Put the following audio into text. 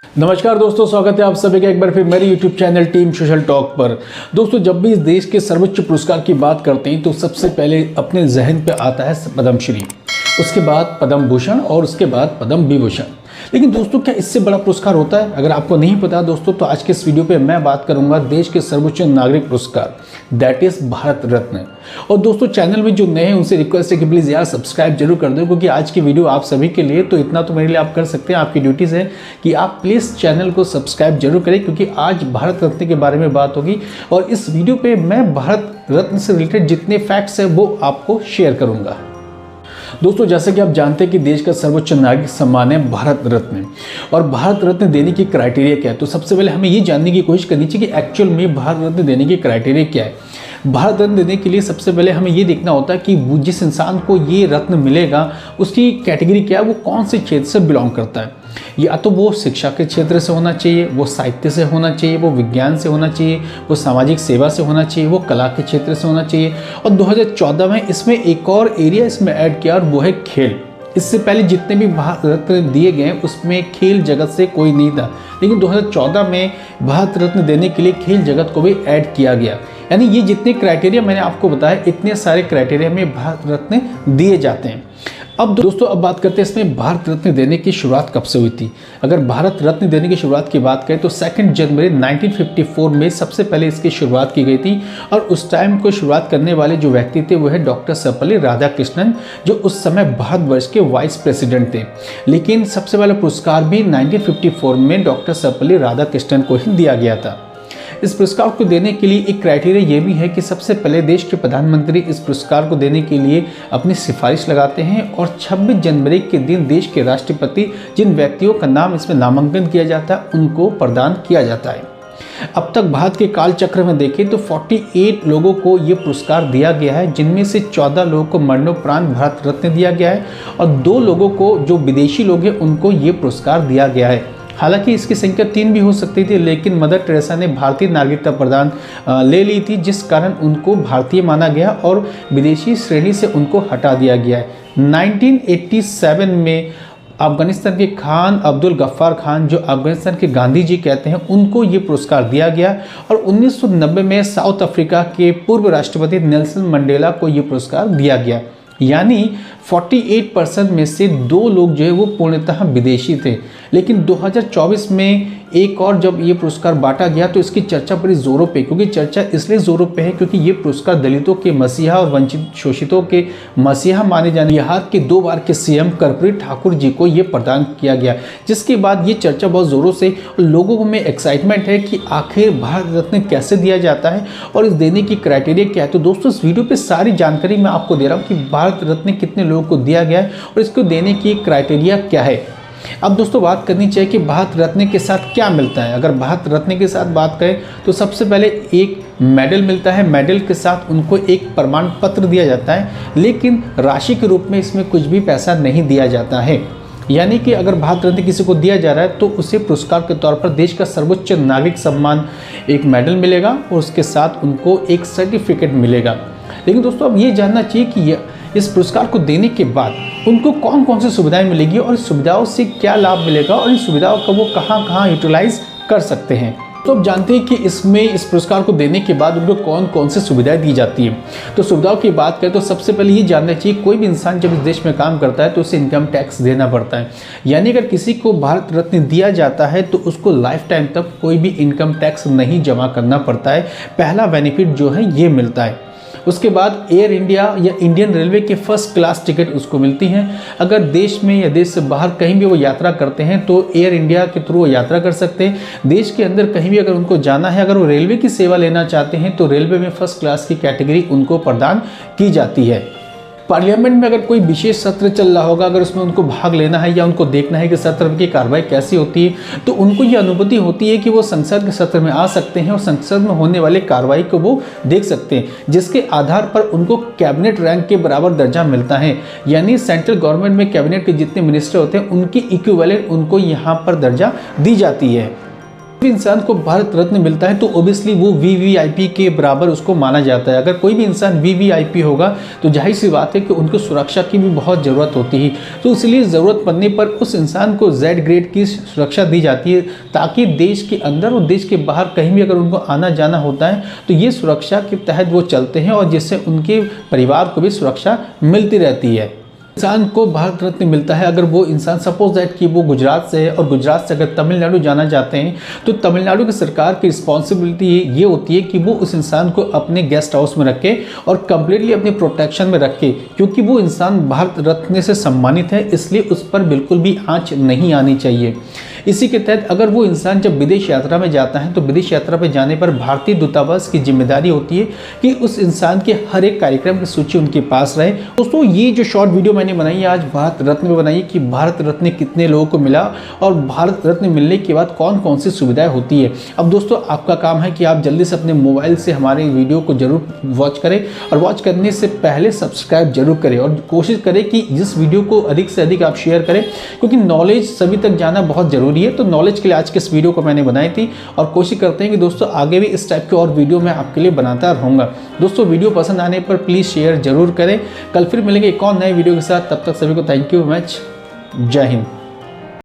नमस्कार दोस्तों, स्वागत है आप सभी का एक बार फिर मेरे YouTube channel team social talk पर। दोस्तों, जब भी इस देश के सर्वोच्च पुरस्कार की बात करते हैं तो सबसे पहले अपने जहन पे आता है पद्मश्री, उसके बाद पद्म भूषण और उसके बाद पद्म विभूषण। लेकिन दोस्तों, क्या इससे बड़ा पुरस्कार होता है? अगर आपको नहीं पता दोस्तों, तो आज के इस वीडियो पे मैं बात करूंगा देश के सर्वोच्च नागरिक पुरस्कार, दैट इज भारत रत्न। और दोस्तों, चैनल में जो नए हैं उनसे रिक्वेस्ट है कि प्लीज़ यार सब्सक्राइब जरूर कर दो, क्योंकि आज की वीडियो आप सभी के लिए, तो इतना तो मेरे लिए आप कर सकते हैं, आपकी ड्यूटीज़ है कि आप प्लीज़ चैनल को सब्सक्राइब जरूर करें, क्योंकि आज भारत रत्न के बारे में बात होगी। और इस वीडियो पे मैं भारत रत्न से रिलेटेड जितने फैक्ट्स हैं वो आपको शेयर करूंगा। दोस्तों, जैसे कि आप जानते हैं कि देश का सर्वोच्च नागरिक सम्मान है भारत रत्न। और भारत रत्न देने की क्राइटेरिया क्या है, तो सबसे पहले हमें ये जानने की कोशिश करनी चाहिए कि एक्चुअल में भारत रत्न देने की क्राइटेरिया क्या है। भारत रत्न देने के लिए सबसे पहले हमें ये देखना होता है कि जिस इंसान को ये रत्न मिलेगा उसकी कैटेगरी क्या है, वो कौन से क्षेत्र से बिलोंग करता है। या तो वो शिक्षा के क्षेत्र से होना चाहिए, वो साहित्य से होना चाहिए, वो विज्ञान से होना चाहिए, वो सामाजिक सेवा से होना चाहिए, वो कला के क्षेत्र से होना चाहिए। और 2014 में इसमें एक और एरिया इसमें ऐड किया और वो है खेल। इससे पहले जितने भी भारत रत्न दिए गए उसमें खेल जगत से कोई नहीं था, लेकिन 2014 में भारत रत्न देने के लिए खेल जगत को भी ऐड किया गया। यानी ये जितने क्राइटेरिया मैंने आपको बताया, इतने सारे क्राइटेरिया में भारत रत्न दिए जाते हैं। अब दोस्तों, अब बात करते हैं इसमें भारत रत्न देने की शुरुआत कब से हुई थी। अगर भारत रत्न देने की शुरुआत की बात करें तो 2 जनवरी 1954 में सबसे पहले इसकी शुरुआत की गई थी। और उस टाइम को शुरुआत करने वाले जो व्यक्ति थे वो है डॉक्टर सर्वपल्ली राधाकृष्णन, जो उस समय भारतवर्ष के वाइस प्रेसिडेंट थे। लेकिन सबसे पहला पुरस्कार भी 1954 में डॉक्टर सर्वपल्ली राधाकृष्णन को ही दिया गया था। इस पुरस्कार को देने के लिए एक क्राइटेरिया ये भी है कि सबसे पहले देश के प्रधानमंत्री इस पुरस्कार को देने के लिए अपनी सिफारिश लगाते हैं। और 26 जनवरी के दिन देश के राष्ट्रपति जिन व्यक्तियों का नाम इसमें नामांकन किया जाता है उनको प्रदान किया जाता है। अब तक भारत के काल चक्र में देखें तो 48 लोगों को ये पुरस्कार दिया गया है, जिनमें से 14 लोगों को मरणोपरांत भारत रत्न दिया गया है और 2 लोगों को, जो विदेशी लोग हैं, उनको ये पुरस्कार दिया गया है। हालांकि इसकी संख्या 3 भी हो सकती थी, लेकिन मदर टेरेसा ने भारतीय नागरिकता प्रदान ले ली थी, जिस कारण उनको भारतीय माना गया और विदेशी श्रेणी से उनको हटा दिया गया है। 1987 में अफगानिस्तान के खान अब्दुल गफ्फार खान, जो अफगानिस्तान के गांधी जी कहते हैं, उनको ये पुरस्कार दिया गया। और 1990 में साउथ अफ्रीका के पूर्व राष्ट्रपति नेल्सन मंडेला को ये पुरस्कार दिया गया। यानी 48% में से 2 लोग जो है वो पूर्णतः विदेशी थे। लेकिन 2024 में एक और जब ये पुरस्कार बांटा गया तो इसकी चर्चा बड़ी जोरों पे, क्योंकि चर्चा इसलिए जोरों पे है क्योंकि ये पुरस्कार दलितों के मसीहा और वंचित शोषितों के मसीहा माने जाने बिहार के 2 बार के सीएम कर्पूरी ठाकुर जी को ये प्रदान किया गया। जिसके बाद ये चर्चा बहुत जोरों से, लोगों में एक्साइटमेंट है कि आखिर भारत रत्न कैसे दिया जाता है और इस देने की क्राइटेरिया क्या है। तो दोस्तों, इस वीडियो पे सारी जानकारी मैं आपको दे रहा हूँ कि भारत रत्न कितने लोगों को दिया गया है और इसको देने की क्राइटेरिया क्या है। अब दोस्तों, बात करनी चाहिए कि भारत रत्न के साथ क्या मिलता है। अगर भारत रत्न के साथ बात करें तो सबसे पहले एक मेडल मिलता है। मेडल के साथ उनको एक प्रमाण पत्र दिया जाता है, लेकिन राशि के रूप में इसमें कुछ भी पैसा नहीं दिया जाता है। यानी कि अगर भारत रत्न किसी को दिया जा रहा है तो उसे पुरस्कार के तौर पर देश का सर्वोच्च नागरिक सम्मान एक मेडल मिलेगा और उसके साथ उनको एक सर्टिफिकेट मिलेगा। लेकिन दोस्तों, अब ये जानना चाहिए कि इस पुरस्कार को देने के बाद उनको कौन कौन सी सुविधाएं मिलेगी और इस सुविधाओं से क्या लाभ मिलेगा और इन सुविधाओं का वो कहाँ कहाँ यूटिलाइज कर सकते हैं। तो आप जानते हैं कि इसमें इस पुरस्कार को देने के बाद उनको कौन कौन सी सुविधाएं दी जाती हैं। तो सुविधाओं की बात करें तो सबसे पहले ये जानना चाहिए, कोई भी इंसान जब इस देश में काम करता है तो उसे इनकम टैक्स देना पड़ता है। यानी अगर किसी को भारत रत्न दिया जाता है तो उसको लाइफ टाइम तक कोई भी इनकम टैक्स नहीं जमा करना पड़ता है। पहला बेनिफिट जो है ये मिलता है। उसके बाद एयर इंडिया या इंडियन रेलवे के फर्स्ट क्लास टिकट उसको मिलती हैं। अगर देश में या देश से बाहर कहीं भी वो यात्रा करते हैं तो एयर इंडिया के थ्रू वो यात्रा कर सकते हैं। देश के अंदर कहीं भी अगर उनको जाना है, अगर वो रेलवे की सेवा लेना चाहते हैं तो रेलवे में फर्स्ट क्लास की कैटेगरी उनको प्रदान की जाती है। पार्लियामेंट में अगर कोई विशेष सत्र चल रहा होगा, अगर उसमें उनको भाग लेना है या उनको देखना है कि सत्र की कार्रवाई कैसी होती है, तो उनको ये अनुमति होती है कि वो संसद के सत्र में आ सकते हैं और संसद में होने वाले कार्रवाई को वो देख सकते हैं, जिसके आधार पर उनको कैबिनेट रैंक के बराबर दर्जा मिलता है। यानी सेंट्रल गवर्नमेंट में कैबिनेट के जितने मिनिस्टर होते हैं उनकी इक्विवेलेंट उनको यहाँ पर दर्जा दी जाती है। इंसान को भारत रत्न मिलता है तो ओबियसली वो वीवीआईपी के बराबर उसको माना जाता है। अगर कोई भी इंसान वीवीआईपी होगा तो जाहिर सी बात है कि उनको सुरक्षा की भी बहुत ज़रूरत होती है, तो इसलिए ज़रूरत पड़ने पर उस इंसान को जेड ग्रेड की सुरक्षा दी जाती है, ताकि देश के अंदर और देश के बाहर कहीं भी अगर उनको आना जाना होता है तो ये सुरक्षा के तहत वो चलते हैं, और जिससे उनके परिवार को भी सुरक्षा मिलती रहती है। इंसान को भारत रत्न मिलता है अगर वो इंसान सपोज दैट कि वो गुजरात से है और गुजरात से अगर तमिलनाडु जाना चाहते हैं तो तमिलनाडु की सरकार की रिस्पॉन्सिबिलिटी ये होती है कि वो उस इंसान को अपने गेस्ट हाउस में रखे और कंप्लीटली अपने प्रोटेक्शन में रखे, क्योंकि वो इंसान भारत रत्न से सम्मानित है, इसलिए उस पर बिल्कुल भी आँच नहीं आनी चाहिए। इसी के तहत अगर वो इंसान जब विदेश यात्रा में जाता है तो विदेश यात्रा पर जाने पर भारतीय दूतावास की जिम्मेदारी होती है कि उस इंसान के हर एक कार्यक्रम की सूची उनके पास रहे। दोस्तों ये जो शॉर्ट वीडियो मैंने बनाई है आज भारत रत्न में बनाई कि भारत रत्न कितने लोगों को मिला और भारत रत्न मिलने के बाद कौन कौन सी सुविधाएं होती है। अब दोस्तों आपका काम है कि आप जल्दी से अपने मोबाइल से हमारे वीडियो को जरूर वॉच करें, और वॉच करने से पहले सब्सक्राइब जरूर करें और कोशिश करें कि इस वीडियो को अधिक से अधिक आप शेयर करें, क्योंकि नॉलेज सभी तक जाना बहुत जरूरी है। तो नॉलेज के लिए आज के इस वीडियो को मैंने बनाई थी, और कोशिश करते हैं कि दोस्तों आगे भी इस टाइप के और वीडियो मैं आपके लिए बनाता रहूँगा। दोस्तों वीडियो पसंद आने पर प्लीज़ शेयर जरूर करें। कल फिर मिलेंगे एक और नए वीडियो के साथ, तब तक सभी को थैंक यू मच। जय हिंद।